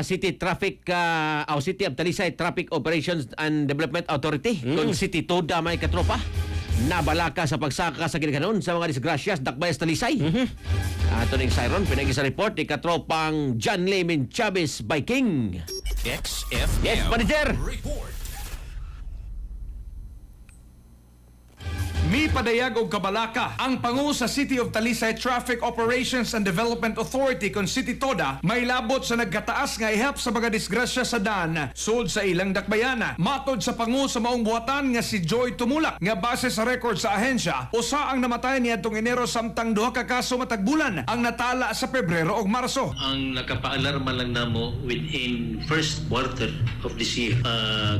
City Traffic o City of Talisay Traffic Operations and Development Authority kung City Toda may katropa nabalaka sa pagsaka sa ginikanon sa mga disgrasyas dakbayas Talisay. Ato ning siren pinagi sa report ni katropang John Layman Chavez Viking. XFM Yes, manager. Report. Mi padayag og kabalaka ang pangu sa City of Talisay Traffic Operations and Development Authority kon City Toda may labot sa nagkataas nga ihap sa mga disgrasya sa daan sud sa ilang dakbayana. Matod sa pangu sa maong buhatan nga si Joy Tumulak nga base sa record sa ahensya, usa ang namatay niadtong Enero samtang duha ka kaso matag bulan ang natala sa Pebrero ug Marso. Ang nakapaalarma lang namo within first quarter of this year,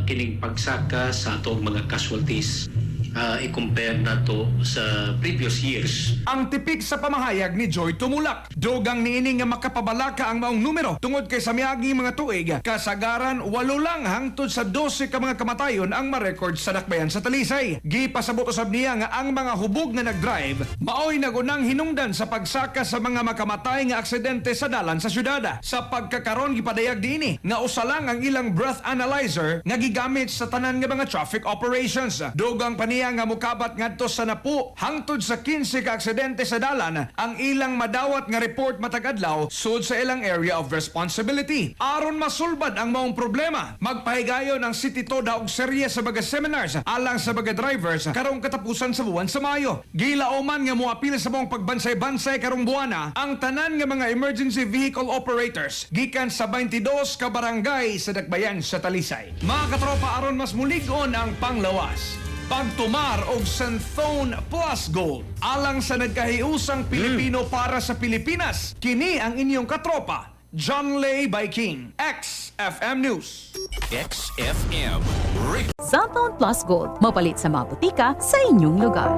kining pagsaka sa atong mga casualties i-compare nato sa previous years. Ang tipik sa pamahayag ni Joy Tumulak, dogang niini nga makapabalaka ang maong numero tungod kay sa miaging mga tuig, kasagaran 8 lang hangtod sa 12 ka mga kamatayon ang ma-record sa dakbayan sa Talisay. Gipasabot usab niya nga ang mga hubog na nag-drive maoy nagunang hinungdan sa pagsaka sa mga makamatay nga aksidente sa dalan sa syudad. Sa pagkakaron gipadayag dinhi nga usa lang ang ilang breath analyzer nga gigamit sa tanan nga mga traffic operations. Dogang paniya nga mukabat ngadto sa 10 hangtod sa 15 ka aksidente sa dalan ang ilang madawat nga report matag adlaw sud sa ilang area of responsibility. Aron masulbad ang maong problema, magpahigayon ang City Toda og serye sa mga seminars alang sa mga drivers karong katapusan sa buwan sa Mayo. Gilauman nga moapil sa maong pagbansay-bansay karong buwana ang tanan nga mga emergency vehicle operators gikan sa 22 ka barangay sa dakbayan sa Talisay. Mga katropa, aron mas mulig-on ang panglawas, pagtumar og Santhone Plus Gold alang sa nagkahiusang Pilipino para sa Pilipinas. Kini ang inyong katropa, John Lay Viking, XFM News. XFM Report. Santhone Plus Gold, mapalit sa mga butika sa inyong lugar.